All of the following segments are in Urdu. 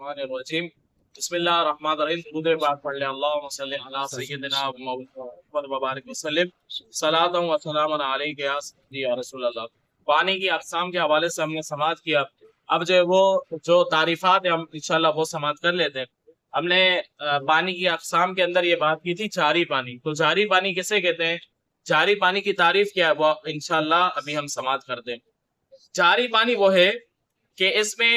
الرجیم بسم اللہ الرحمن الرحیم درود پاک پڑھ لیں اللہم صلی علی سیدنا محمد وبارک وسلم صلاۃ و سلام علیک یا سیدی یا رسول اللہ۔ پانی کی اقسام کے حوالے سے ہم نے سماعت کیا، اب جو ہے وہ جو تعریفات ہیں ہم انشاءاللہ وہ سماعت کر لیتے ہیں۔ ہم نے پانی کی اقسام کے اندر یہ بات کی تھی جاری پانی، تو جاری پانی کسے کہتے ہیں، جاری پانی کی تعریف کیا ہے وہ انشاءاللہ ابھی ہم سماعت کرتے ہیں۔ جاری پانی وہ ہے کہ اس میں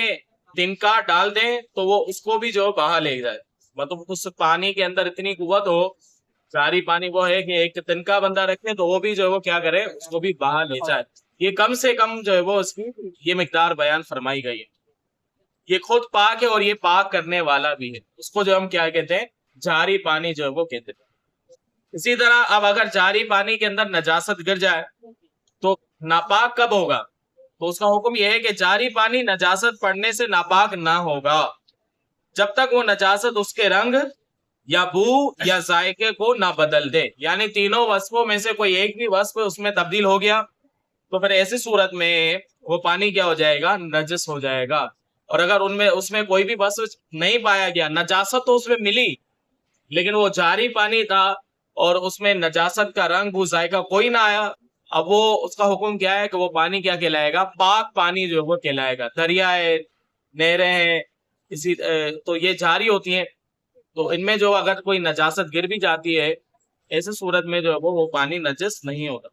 تنکا ڈال دیں تو وہ اس کو بھی جو بہا لے جائے، مطلب اس پانی کے اندر اتنی قوت ہو۔ جاری پانی وہ ہے کہ ایک تنکا بندہ رکھے تو وہ بھی جو ہے وہ کیا کرے، اس کو بھی بہا لے جائے۔ یہ کم سے کم جو ہے وہ اس کی یہ مقدار بیان فرمائی گئی ہے۔ یہ خود پاک ہے اور یہ پاک کرنے والا بھی ہے، اس کو جو ہم کیا کہتے ہیں، جاری پانی جو ہے وہ کہتے ہیں۔ اسی طرح اب اگر جاری پانی کے اندر نجاست گر جائے تو ناپاک کب ہوگا، تو اس کا حکم یہ ہے کہ جاری پانی نجاست پڑنے سے ناپاک نہ ہوگا جب تک وہ نجاست اس کے رنگ یا بو یا ذائقے کو نہ بدل دے، یعنی تینوں وصفوں میں سے کوئی ایک بھی وصف اس میں تبدیل ہو گیا تو پھر ایسی صورت میں وہ پانی کیا ہو جائے گا، نجس ہو جائے گا۔ اور اگر اس میں کوئی بھی وصف نہیں پایا گیا، نجاست تو اس میں ملی لیکن وہ جاری پانی تھا اور اس میں نجاست کا رنگ بو ذائقہ کوئی نہ آیا، اب وہ اس کا حکم کیا ہے کہ وہ پانی کیا کہلائے گا، پاک پانی جو وہ کہلائے گا۔ دریا ہے، نہریں ہیں، اسی تو یہ جاری ہوتی ہیں، تو ان میں جو اگر کوئی نجاست گر بھی جاتی ہے ایسے صورت میں جو ہے وہ پانی نجس نہیں ہوتا۔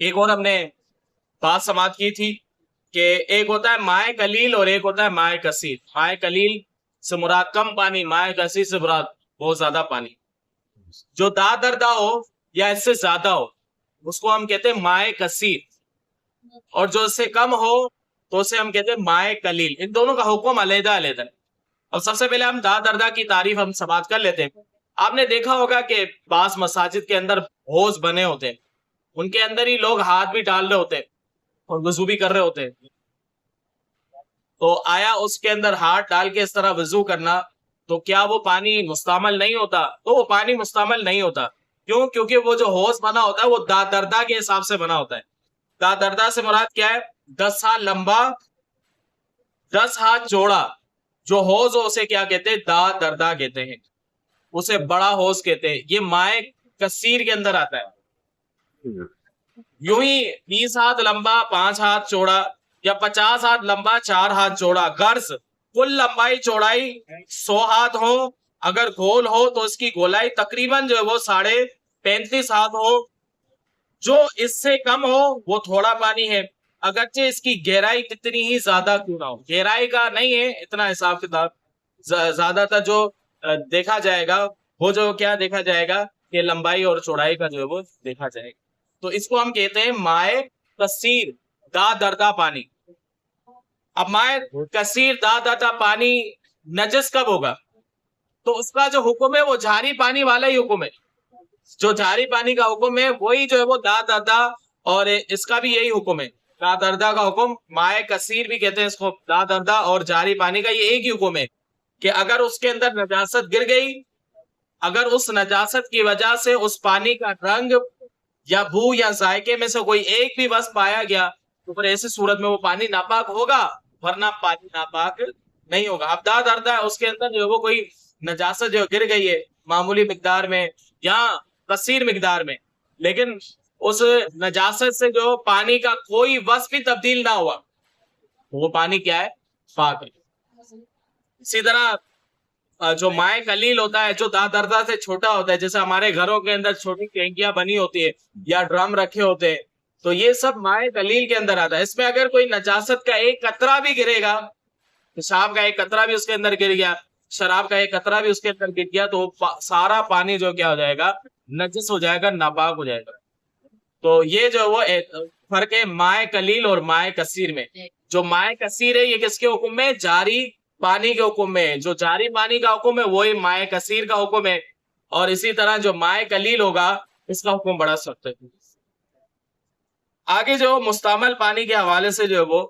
ایک اور ہم نے بات سماعت کی تھی کہ ایک ہوتا ہے مائع قلیل اور ایک ہوتا ہے مائع کثیر۔ مائع قلیل سے مراد کم پانی، مائع کثیر سے مراد بہت زیادہ پانی۔ جو دا دردہ ہو یا اس سے زیادہ ہو اس کو ہم کہتے ہیں مائع کثیر، اور جو اس سے کم ہو تو اسے ہم کہتے ہیں مائع قلیل۔ ان دونوں کا حکم علیحدہ علیحدہ ہے۔ اور سب سے پہلے ہم دا دردہ کی تعریف ہم سماعت کر لیتے ہیں۔ آپ نے دیکھا ہوگا کہ بعض مساجد کے اندر حوض بنے ہوتے ہیں، ان کے اندر ہی لوگ ہاتھ بھی ڈال رہے ہوتے ہیں اور وضو بھی کر رہے ہوتے ہیں، تو آیا اس کے اندر ہاتھ ڈال کے اس طرح وضو کرنا تو کیا وہ پانی مستعمل نہیں ہوتا؟ تو وہ پانی مستعمل نہیں ہوتا۔ کیوں؟ کیونکہ وہ جو حوض بنا ہوتا ہے وہ دا دردہ کے حساب سے بنا ہوتا ہے۔ دا دردہ سے مراد کیا ہے؟ 10 ہاتھ لمبا 10 ہاتھ چوڑا جو حوض ہو اسے کیا کہتے ہیں؟ دا دردہ کہتے ہیں، اسے بڑا حوض کہتے ہیں۔ یہ مائع کثیر کے اندر آتا ہے۔ یوں ہی 20 ہاتھ لمبا 5 ہاتھ چوڑا یا 50 ہاتھ لمبا 4 ہاتھ چوڑا، غرض کل لمبائی چوڑائی 100 ہاتھ ہو، اگر گول ہو تو اس کی گولائی تقریباً جو ہے وہ 35.5 ہاتھ ہو۔ جو اس سے کم ہو وہ تھوڑا پانی ہے، اگرچہ اس کی گہرائی کتنی ہی زیادہ کیوں نہ ہو۔ گہرائی کا نہیں ہے اتنا حساب کتاب، زیادہ تر جو دیکھا جائے گا وہ جو کیا دیکھا جائے گا کہ لمبائی اور چوڑائی کا جو ہے وہ دیکھا جائے گا۔ تو اس کو ہم کہتے ہیں مائع کثیر، دا دردہ پانی۔ اب مائع کثیر دا دردہ پانی نجس کب ہوگا؟ تو اس کا جو حکم ہے وہ جاری پانی والا ہی حکم ہے۔ جو جاری پانی کا حکم ہے وہی جو ہے وہ دا دردہ، اور اس کا بھی یہی حکم ہے۔ دا دردہ کا حکم، مائع کثیر بھی کہتے ہیں اس کو، دا دردہ اور جاری پانی کا یہ ایک ہی حکم ہے کہ اگر اس کے اندر نجاست گر گئی، اگر اس نجاست کی وجہ سے اس پانی کا رنگ یا بو یا ذائقے میں سے کوئی ایک بھی وصف پایا گیا تو پھر ایسی صورت میں وہ پانی ناپاک ہوگا، ورنہ پانی ناپاک نہیں ہوگا۔ اب دا دردہ ہے، اس کے اندر جو وہ کوئی نجاست جو گر گئی ہے معمولی مقدار میں یا کثیر مقدار میں، لیکن اس نجاست سے جو پانی کا کوئی وصف بھی تبدیل نہ ہوا وہ پانی کیا ہے؟ پاک ہے۔ اسی طرح جو مائع قلیل ہوتا ہے، جو دا دردہ سے چھوٹا ہوتا ہے، جیسے ہمارے گھروں کے اندر چھوٹی ٹینکیاں بنی ہوتی ہے یا ڈرم رکھے ہوتے ہیں، تو یہ سب مائع قلیل کے اندر آتا ہے۔ اس میں اگر کوئی نجاست کا ایک قطرہ بھی گرے گا، پیشاب کا ایک قطرہ بھی اس کے اندر گر گیا، شراب کا ایک قطرہ بھی اس کے اندر گر گیا، تو سارا پانی جو کیا ہو جائے گا؟ نجس ہو جائے گا، ناپاک ہو جائے گا۔ تو یہ جو وہ فرق ہے مائع قلیل اور مائع کثیر میں۔ جو مائع کثیر ہے یہ کس کے حکم میں؟ جاری پانی کے حکم میں۔ جو جاری پانی کا حکم ہے وہی مائع کثیر کا حکم ہے، اور اسی طرح جو مائع قلیل ہوگا اس کا حکم بڑا سخت ہے۔ آگے جو مستعمل پانی کے حوالے سے جو وہ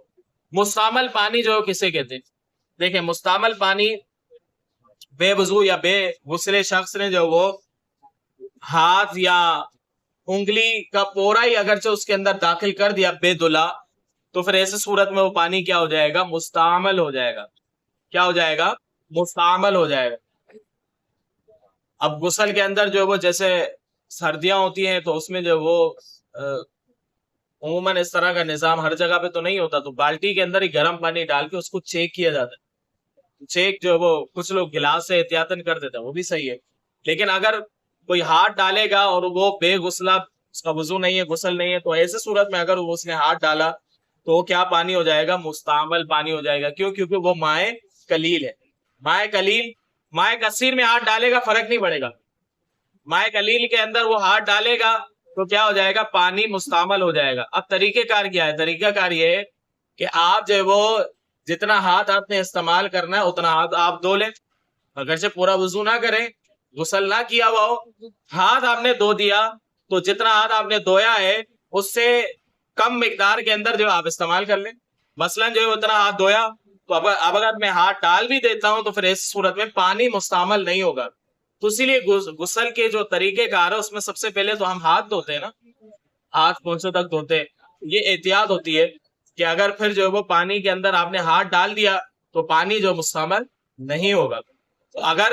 مستعمل پانی جو کسے کہتے ہیں؟ دیکھیں، مستعمل پانی بے وضو یا بے غسل شخص نے جو وہ ہاتھ یا انگلی کا پورا ہی اگرچہ اس کے اندر داخل کر دیا بے دلا، تو پھر ایسے صورت میں وہ پانی کیا ہو جائے گا؟ مستعمل ہو جائے گا۔ کیا ہو جائے گا؟ مستعمل ہو جائے گا۔ اب غسل کے اندر جو وہ جیسے سردیاں ہوتی ہیں تو اس میں جو وہ عموماً اس طرح کا نظام ہر جگہ پہ تو نہیں ہوتا، تو بالٹی کے اندر ہی گرم پانی ڈال کے اس کو چیک کیا جاتا ہے۔ چیک جو وہ کچھ لوگ گلاس سے احتیاطاً کر دیتے ہیں، وہ بھی صحیح ہے، لیکن اگر کوئی ہاتھ ڈالے گا اور وہ بے غسلہ، اس کا وضو نہیں ہے، غسل نہیں ہے، تو ایسے صورت میں اگر اس نے ہاتھ ڈالا تو وہ کیا پانی ہو جائے گا؟ مستعمل پانی ہو جائے گا۔ کیوں؟ کیونکہ وہ مائع قلیل ہے۔ مائع قلیل، مائع کثیر میں ہاتھ ڈالے گا فرق نہیں پڑے گا، مائع قلیل کے اندر وہ ہاتھ ڈالے گا تو کیا ہو جائے گا؟ پانی مستعمل ہو جائے گا۔ اب طریقہ کار کیا ہے؟ طریقہ کار یہ ہے کہ آپ جو وہ جتنا ہاتھ آپ نے استعمال کرنا ہے اتنا ہاتھ آپ دھو لیں، اگرچہ پورا وضو نہ کریں، غسل نہ کیا ہوا ہو، ہاتھ آپ نے دھو دیا تو جتنا ہاتھ آپ نے دھویا ہے اس سے کم مقدار کے اندر جو آپ استعمال کر لیں۔ مثلا جو ہے اتنا ہاتھ دھویا تو اب اگر میں ہاتھ ڈال بھی دیتا ہوں تو پھر اس صورت میں پانی مستعمل نہیں ہوگا۔ تو اسی لیے غسل کے جو طریقے کار ہے اس میں سب سے پہلے تو ہم ہاتھ دھوتے ہیں نا، ہاتھ پونچھوں تک دھوتے ہیں۔ یہ احتیاط ہوتی ہے کہ اگر پھر جو وہ پانی کے اندر آپ نے ہاتھ ڈال دیا تو پانی جو مستعمل نہیں ہوگا۔ تو اگر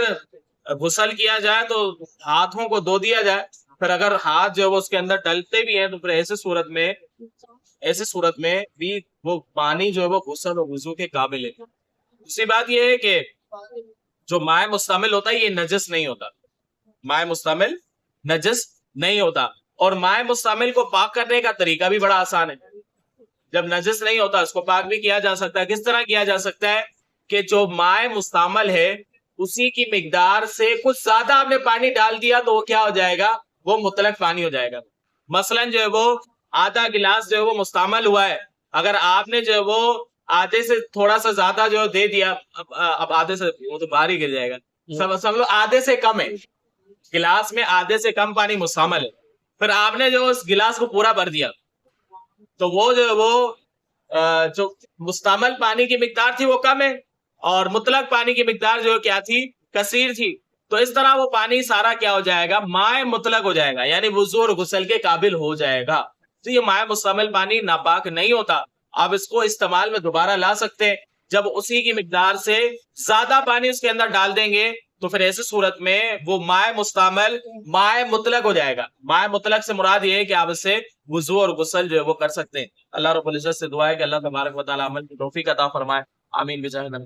غسل کیا جائے تو ہاتھوں کو دھو دیا جائے، پھر اگر ہاتھ جو وہ اس کے اندر ڈلتے بھی ہیں تو پھر ایسے صورت میں بھی وہ پانی جو ہے وہ غسل اور وضو کے قابل ہے۔ دوسری بات یہ ہے کہ جو مائع مستعمل ہوتا ہے یہ نجس نہیں ہوتا، مائع مستعمل نجس نہیں ہوتا، اور مائع مستعمل کو پاک کرنے کا طریقہ بھی بڑا آسان ہے۔ جب نجس نہیں ہوتا اس کو پاک بھی کیا جا سکتا ہے۔ کس طرح کیا جا سکتا ہے؟ کہ جو مائع مستعمل ہے اسی کی مقدار سے کچھ زیادہ آپ نے پانی ڈال دیا تو وہ کیا ہو جائے گا؟ وہ مطلق پانی ہو جائے گا۔ مثلا جو ہے وہ آدھا گلاس جو ہے وہ مستعمل ہوا ہے، اگر آپ نے جو ہے وہ آدھے سے تھوڑا سا زیادہ جو دے دیا، اب آدھے سے وہ تو باہر ہی گر جائے گا، سمجھو آدھے سے کم ہے، گلاس میں آدھے سے کم پانی مستعمل ہے، پھر آپ نے جو اس گلاس کو پورا بھر دیا تو وہ جو ہے وہ جو مستعمل پانی کی مقدار تھی وہ کم ہے اور مطلق پانی کی مقدار جو کیا تھی؟ کثیر تھی۔ تو اس طرح وہ پانی سارا کیا ہو جائے گا؟ مائع مطلق ہو جائے گا، یعنی وضو اور غسل کے قابل ہو جائے گا۔ تو یہ مائع مستعمل پانی ناپاک نہیں ہوتا، آپ اس کو استعمال میں دوبارہ لا سکتے ہیں۔ جب اسی کی مقدار سے زیادہ پانی اس کے اندر ڈال دیں گے تو پھر ایسی صورت میں وہ مائع مستعمل مائع مطلق ہو جائے گا۔ مائع مطلق سے مراد یہ ہے کہ آپ اس سے وضو اور غسل جو ہے وہ کر سکتے ہیں۔ اللہ رب العزت سے دعا ہے کہ اللہ تبارک و تعالی عمل کی توفیق عطا فرمائے، آمین بجاہ نبی۔